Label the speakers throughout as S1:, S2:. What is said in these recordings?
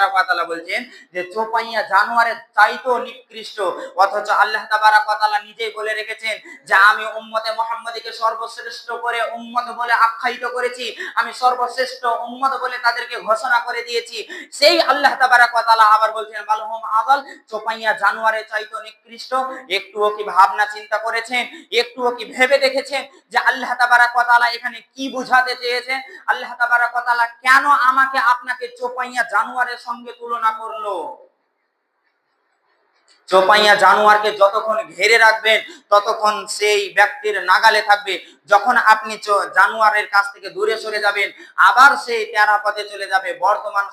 S1: তাবারাক ওয়া তাআলা বলছেন যে চোপাইয়া জানোয়ারের চাইতেও নিকৃষ্ট, অথচ আল্লাহ তাবারাক ওয়া তাআলা নিজেই বলে রেখেছেন যে আমি উম্মতে মুহাম্মাদীকে সর্বশ্রেষ্ঠ করে উম্মত বলে আখ্যায়িত করেছি, আমি সর্বশ্রেষ্ঠ উম্মত বলে তাদেরকে ঘোষণা করে দিয়েছি। সেই আল্লাহ তাবারাক ওয়া তাআলা আবার বলছেন বালহুম আযাল, চোপাইয়া জানোয়ারের চাইতেও নিকৃষ্ট। একটুও কি ভাবনা চিন্তা করেছেন, একটুও কি ভেবে দেখেছেন যে আল্লাহ তাবারাক ওয়া তাআলা এখানে কি বুঝাতে চেয়েছেন? আল্লাহ তাবারাক ওয়া তাআলা কেন আমাকে আপনাকে চোপাইয়া জানোয়ারের সঙ্গে তুলনা করলো? চোপাইয়া জানোয়ারকে যতক্ষণ ঘিরে রাখবেন ততক্ষণ সেই ব্যক্তির নাগালে থাকবে। যখন আপনি জানোয়ারের কাছ থেকে দূরে সরে যাবেন আবার সেই তেরা পথে চলে যাবে। বর্তমান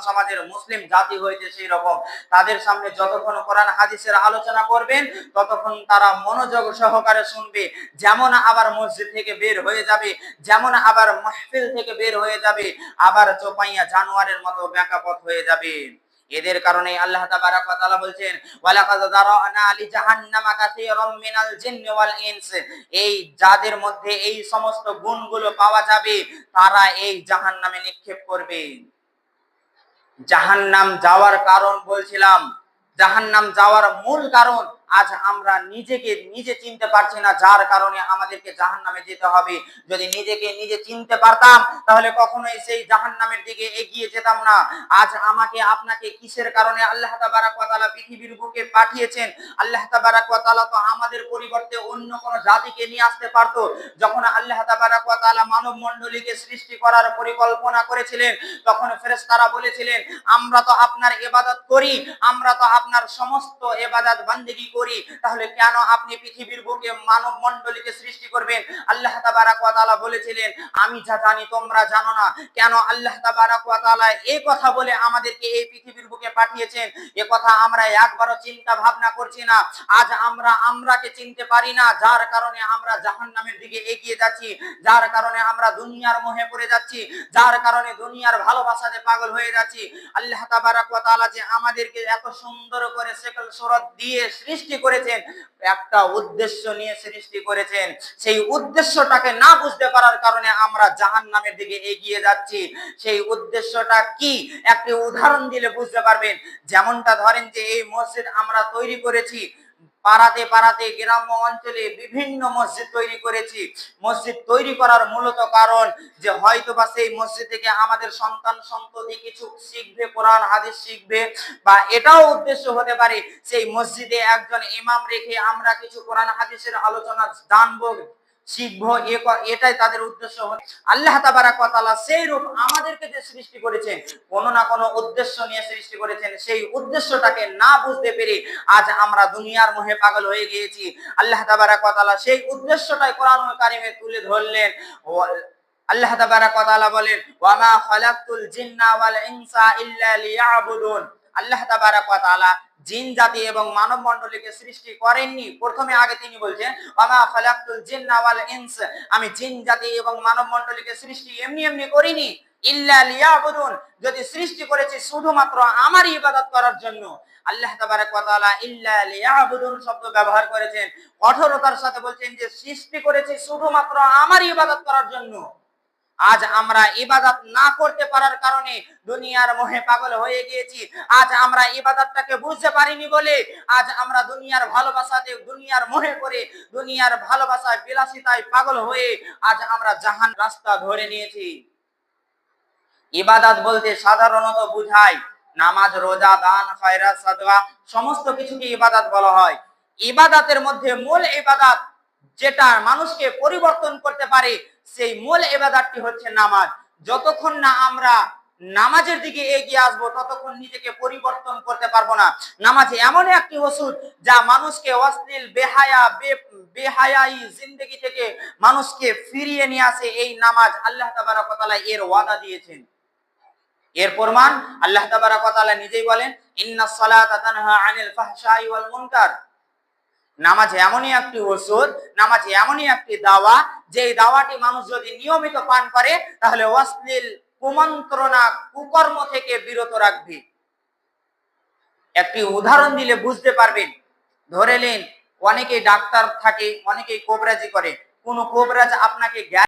S1: সমাজের মুসলিম জাতি হয়েছে সেই রকম, তাদের সামনে যতক্ষণ কোরআন হাদিসের আলোচনা করবেন ততক্ষণ তারা মনোযোগ সহকারে শুনবে, যেমন আবার মসজিদ থেকে বের হয়ে যাবে, যেমন আবার মাহফিল থেকে বের হয়ে যাবে, আবার চোপাইয়া জানোয়ারের মতো বেঁকা পথ হয়ে যাবে। এদের কারণে আল্লাহ তাবারাক ওয়া তাআলা বলছেন ওয়ালাকাদ যারানা লিজাহান্নামা কাসীরাম মিনাল জিন্নি ওয়াল ইনস, এই যাদের মধ্যে এই সমস্ত গুণগুলো পাওয়া যাবে তারা এই জাহান্নামে নিক্ষেপ করবে। জাহান্নাম যাওয়ার কারণ বলছিলাম, জাহান্নাম যাওয়ার মূল কারণ আজ আমরা নিজেকে নিজে চিনতে পারছি না, যার কারণে আমাদেরকে জাহান্নামে যেতে হবে। যদি নিজেকে নিজে চিনতে পারতাম তাহলে কখনোই সেই জাহান্নামের দিকে এগিয়ে যেতাম না। আজ আমাকে আপনাকে কিসের কারণে আল্লাহ তাবারাক ওয়া তাআলা পৃথিবীর বুকে পাঠিয়েছেন? আল্লাহ তাবারাক ওয়া তাআলা তো আমাদের পরিবর্তে অন্য কোন জাতিকে নিয়ে আসতে পারত। যখন আল্লাহ তাবারাক ওয়া তাআলা মানব মণ্ডলীকে সৃষ্টি করার পরিকল্পনা করেছিলেন তখন ফেরেশতারা বলেছিলেন আমরা তো আপনার ইবাদত করি, আমরা তো আপনার সমস্ত ইবাদত বান্দেগী করি, তাহলে কেন আপনি পৃথিবীর বুকে মানব মণ্ডলীকে সৃষ্টি করবেন? আল্লাহ তাবারাক ওয়া তাআলা বলেছিলেন আমি যা জানি তোমরা জানো না। কেন আল্লাহ তাবারাক ওয়া তাআলা এই কথা বলে আমাদেরকে এই পৃথিবীর বুকে পাঠিয়েছেন এ কথা আমরা একবারও চিন্তা ভাবনা করছি না। আজ আমরা আমরাকে চিনতে পারি না, যার কারণে আমরা জাহান্নামের দিকে এগিয়ে যাচ্ছি, যার কারণে আমরা দুনিয়ার মোহে পড়ে যাচ্ছি, যার কারণে দুনিয়ার ভালোবাসাতে পাগল হয়ে যাচ্ছি। আল্লাহ তাবারাক ওয়া তাআলা যে আমাদেরকে এত সুন্দর করে সকল সুরত দিয়ে সৃষ্টি করেছেন, একটা উদ্দেশ্য নিয়ে সৃষ্টি করেছেন, সেই উদ্দেশ্যটাকে না বুঝতে পারার কারণে আমরা জাহান্নামের দিকে এগিয়ে যাচ্ছি। সেই উদ্দেশ্যটা কি একটি উদাহরণ দিলে বুঝতে পারবেন। যেমনটা ধরেন যে এই মসজিদ আমরা তৈরি করেছি, পাড়াতে পাড়াতে গ্রাম্য অঞ্চলে বিভিন্ন মসজিদ তৈরি করেছি। মসজিদ তৈরি করার মূলত কারণ যে হয়তোবা সেই মসজিদ থেকে আমাদের সন্তান সন্ততি কিছু শিখবে, কোরআন হাদিস শিখবে, বা এটাও উদ্দেশ্য হতে পারে সেই মসজিদে একজন ইমাম রেখে আমরা কিছু কোরআন হাদিসের আলোচনা জানবো, শিখবো, এটাই তাদের উদ্দেশ্য। আল্লাহ তাবারাক ওয়া তাআলা সেই রূপ আমাদেরকে যে সৃষ্টি করেছেন কোন না কোন উদ্দেশ্য নিয়ে সৃষ্টি করেছেন, সেই উদ্দেশ্যটাকে না বুঝতে পেরে আজ আমরা দুনিয়ার মোহে পাগল হয়ে গিয়েছি। আল্লাহ তাবারাক ওয়া তাআলা সেই উদ্দেশ্যটাই কোরআনুল কারীমে তুলে ধরলেন। আল্লাহ তাবারাক ওয়া তাআলা বলেন ওয়া মা খালাকতুল জিন্না ওয়াল ইনসা ইল্লা লিয়াবুদুন। আল্লাহ তাবারাক ওয়া তাআলা জিন জাতি এবং মানব মণ্ডলীকে সৃষ্টি করেননি। প্রথমে আগে তিনি বলছেন ওয়া মা খালাকতুল জিন্না ওয়াল ইনস, আমি জিন জাতি এবং মানব মণ্ডলীকে সৃষ্টি এমনি এমনি করিনি, ইল্লা লিয়াবুদুন, যদি সৃষ্টি করেছি শুধুমাত্র আমার ইবাদত করার জন্য। আল্লাহ তাবারাক ওয়া তাআলা ইল্লা লিয়াবুদুন শব্দ ব্যবহার করেছেন, কঠোরতার সাথে বলছেন যে সৃষ্টি করেছি শুধুমাত্র আমার ইবাদত করার জন্য। আজ আমরা ইবাদত না করতে পারার কারণে দুনিয়ার মোহে পাগল হয়ে গিয়েছি। আজ আমরা ইবাদতটাকে বুঝতে পারিনি বলে আজ আমরা দুনিয়ার ভালোবাসাতে দুনিয়ার মোহে পড়ে দুনিয়ার ভালোবাসায় বিলাসিতায় পাগল হয়ে আজ আমরা জাহান রাস্তা ধরে নিয়েছি। ইবাদত বলতে সাধারণত বুঝায় নামাজ, রোজা, দান, খয়রাত, সাদকা, সমস্ত কিছুকে ইবাদত বলা হয়। ইবাদতের মধ্যে মূল ইবাদত যেটা মানুষকে পরিবর্তন করতে পারে সেই মূল ইবাদতটি হচ্ছে নামাজ। যতক্ষণ না আমরা নামাজের দিকে এগিয়ে আসবো ততক্ষণ নিজেকে পরিবর্তন করতে পারবো না। নামাজ এমন একটি ওষুধ যা মানুষকে অশ্লীল বেহায়াই জিন্দেগি থেকে মানুষকে ফিরিয়ে নিয়ে আসে। এই নামাজ আল্লাহ তাবারাক ওয়া তাআলা এর ওয়াদা দিয়েছেন। এর প্রমাণ আল্লাহ তাবারাক ওয়া তাআলা নিজেই বলেন ইন্নাস সালাতা তানহা আনিল ফাহশাই ওয়াল মুনকার। নামাজ এমনই একটি ওষুধ, নামাজ এমনই একটি দাওয়া, যে দাওয়াটি মানুষ যদি নিয়মিত পান করে তাহলে অশ্লীল কুমন্ত্রণা কুকর্ম থেকে বিরত রাখবে। একটি উদাহরণ দিলে বুঝতে পারবেন। ধরে নিন অনেকেই ডাক্তার থাকে, অনেকেই কোবরাজি করে। কোন কোবরাজ আপনাকে